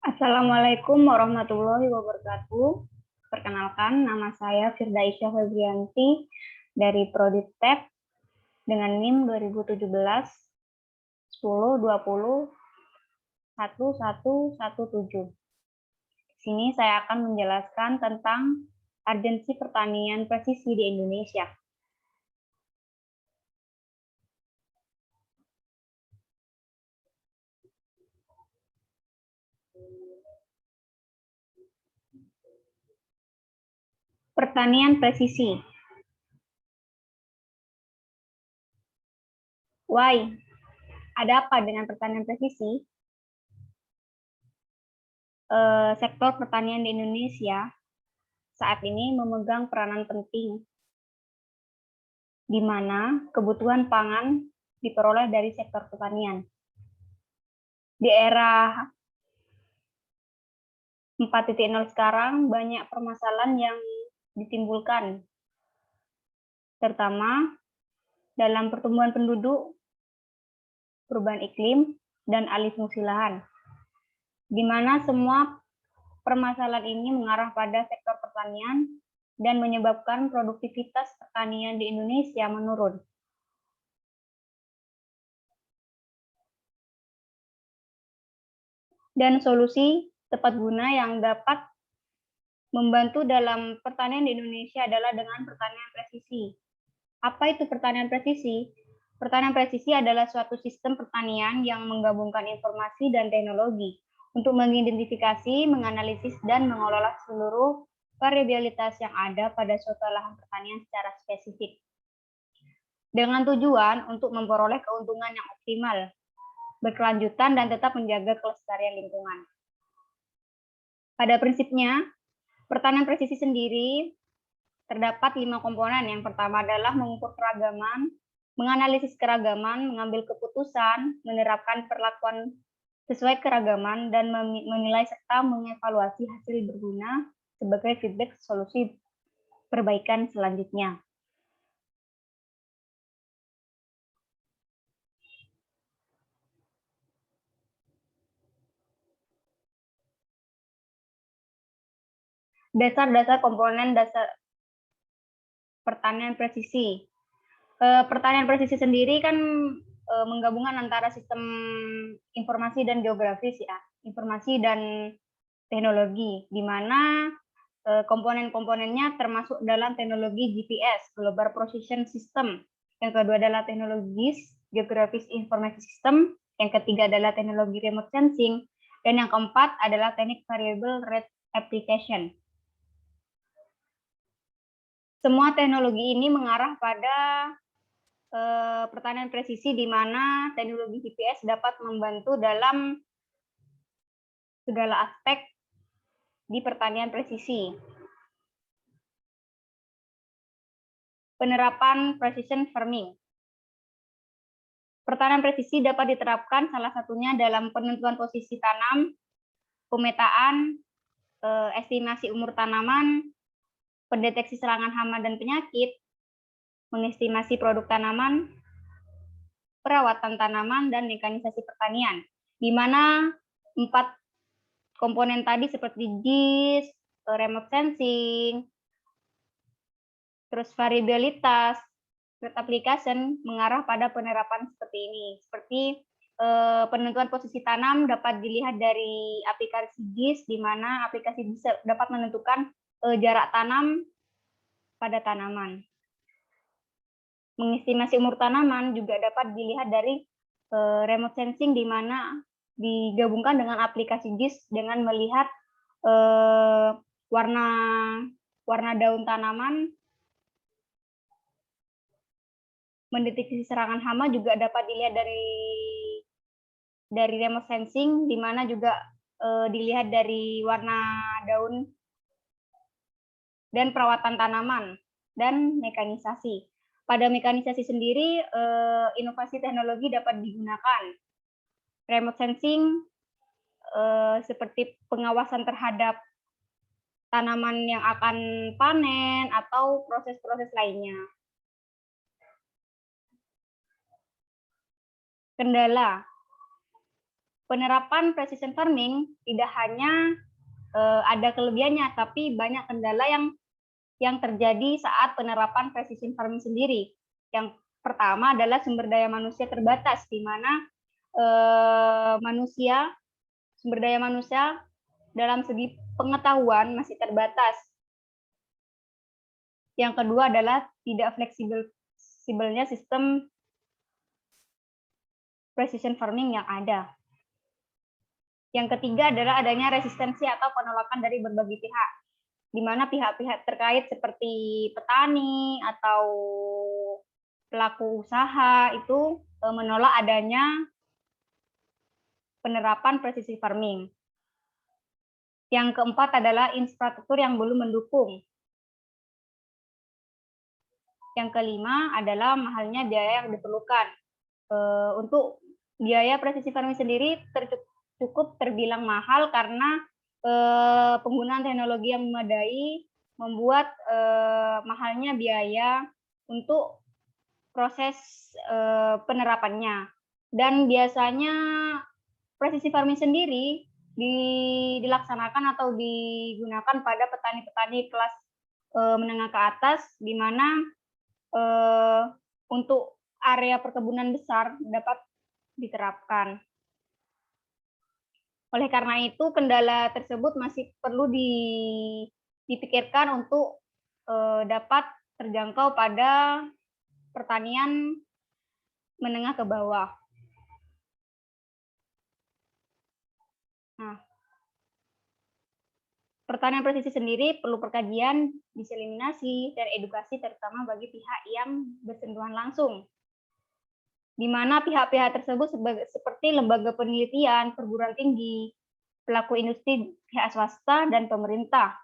Assalamualaikum warahmatullahi wabarakatuh. Perkenalkan, nama saya Firda Isya Febrianti dari Prodi TEP dengan NIM 2017 10 20 1117. Di sini saya akan menjelaskan tentang urgensi pertanian presisi di Indonesia. Pertanian presisi. Why? Ada apa dengan pertanian presisi? Sektor pertanian di Indonesia saat ini memegang peranan penting, di mana kebutuhan pangan diperoleh dari sektor pertanian. Di era 4.0 sekarang, banyak permasalahan yang ditimbulkan, terutama dalam pertumbuhan penduduk, perubahan iklim, dan alih fungsi lahan, di mana semua permasalahan ini mengarah pada sektor pertanian dan menyebabkan produktivitas pertanian di Indonesia menurun. Dan solusi tepat guna yang dapat membantu dalam pertanian di Indonesia adalah dengan pertanian presisi. Apa itu pertanian presisi? Pertanian presisi adalah suatu sistem pertanian yang menggabungkan informasi dan teknologi untuk mengidentifikasi, menganalisis, dan mengelola seluruh variabilitas yang ada pada suatu lahan pertanian secara spesifik, dengan tujuan untuk memperoleh keuntungan yang optimal, berkelanjutan, dan tetap menjaga kelestarian lingkungan. Pada prinsipnya, pertanian presisi sendiri terdapat 5 komponen. Yang pertama adalah mengukur keragaman, menganalisis keragaman, mengambil keputusan, menerapkan perlakuan sesuai keragaman, dan menilai serta mengevaluasi hasil berguna sebagai feedback solusi perbaikan selanjutnya. Dasar-dasar komponen dasar pertanian presisi. Pertanian presisi sendiri kan menggabungkan antara sistem informasi dan geografis ya, informasi dan teknologi, di mana komponen-komponennya termasuk dalam teknologi GPS, Global Position System. Yang kedua adalah teknologi Geographic Information System. Yang ketiga adalah teknologi Remote Sensing. Dan yang keempat adalah teknik Variable Rate Application. Semua teknologi ini mengarah pada pertanian presisi, di mana teknologi GPS dapat membantu dalam segala aspek di pertanian presisi. Penerapan precision farming. Pertanian presisi dapat diterapkan salah satunya dalam penentuan posisi tanam, pemetaan, estimasi umur tanaman, pendeteksi serangan hama dan penyakit, mengestimasi produk tanaman, perawatan tanaman, dan mekanisasi pertanian, di mana 4 komponen tadi seperti GIS, remote sensing, terus variabilitas, rate application mengarah pada penerapan seperti ini. Seperti penentuan posisi tanam dapat dilihat dari aplikasi GIS, di mana aplikasi bisa dapat menentukan jarak tanam pada tanaman. Mengestimasi umur tanaman juga dapat dilihat dari remote sensing, di mana digabungkan dengan aplikasi GIS dengan melihat warna daun tanaman. Mendeteksi serangan hama juga dapat dilihat dari remote sensing, di mana juga dilihat dari warna daun, dan perawatan tanaman dan mekanisasi. Pada mekanisasi sendiri, inovasi teknologi dapat digunakan. Remote sensing seperti pengawasan terhadap tanaman yang akan panen atau proses-proses lainnya. Kendala. penerapan precision farming tidak hanya ada kelebihannya, tapi banyak kendala yang terjadi saat penerapan precision farming sendiri. Yang pertama adalah sumber daya manusia terbatas, di mana sumber daya manusia dalam segi pengetahuan masih terbatas. Yang kedua adalah tidak fleksibelnya sistem precision farming yang ada. Yang ketiga adalah adanya resistensi atau penolakan dari berbagai pihak, di mana pihak-pihak terkait seperti petani atau pelaku usaha itu menolak adanya penerapan precision farming. Yang keempat adalah infrastruktur yang belum mendukung. Yang kelima adalah mahalnya biaya yang diperlukan. Untuk biaya precision farming sendiri cukup terbilang mahal karena penggunaan teknologi yang memadai membuat mahalnya biaya untuk proses penerapannya. Dan biasanya precision farming sendiri dilaksanakan atau digunakan pada petani-petani kelas menengah ke atas, di mana untuk area perkebunan besar dapat diterapkan. Oleh karena itu, kendala tersebut masih perlu dipikirkan untuk dapat terjangkau pada pertanian menengah ke bawah. Nah, pertanian presisi sendiri perlu perkajian, diseminasi, dan edukasi terutama bagi pihak yang bersentuhan langsung, di mana pihak-pihak tersebut seperti lembaga penelitian, perguruan tinggi, pelaku industri, pihak swasta, dan pemerintah.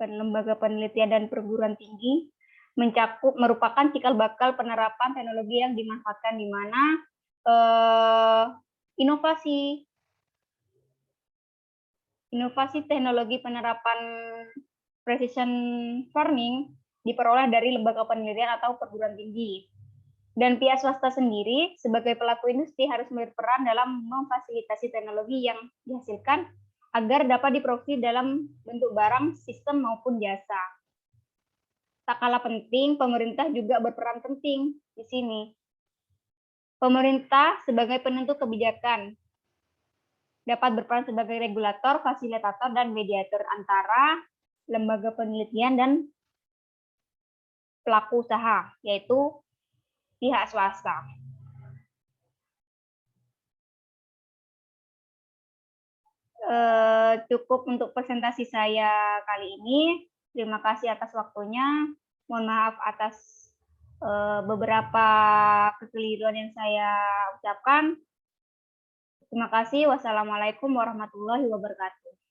Lembaga penelitian dan perguruan tinggi merupakan cikal bakal penerapan teknologi yang dimanfaatkan, di mana inovasi teknologi penerapan precision farming diperoleh dari lembaga penelitian atau perguruan tinggi. Dan pihak swasta sendiri sebagai pelaku industri harus berperan dalam memfasilitasi teknologi yang dihasilkan agar dapat diproduksi dalam bentuk barang, sistem, maupun jasa. Tak kalah penting, pemerintah juga berperan penting di sini. Pemerintah sebagai penentu kebijakan dapat berperan sebagai regulator, fasilitator, dan mediator antara lembaga penelitian dan pelaku usaha, yaitu pihak swasta. Cukup untuk presentasi saya kali ini. Terima kasih atas waktunya. Mohon maaf atas beberapa kekeliruan yang saya ucapkan. Terima kasih. Wassalamualaikum warahmatullahi wabarakatuh.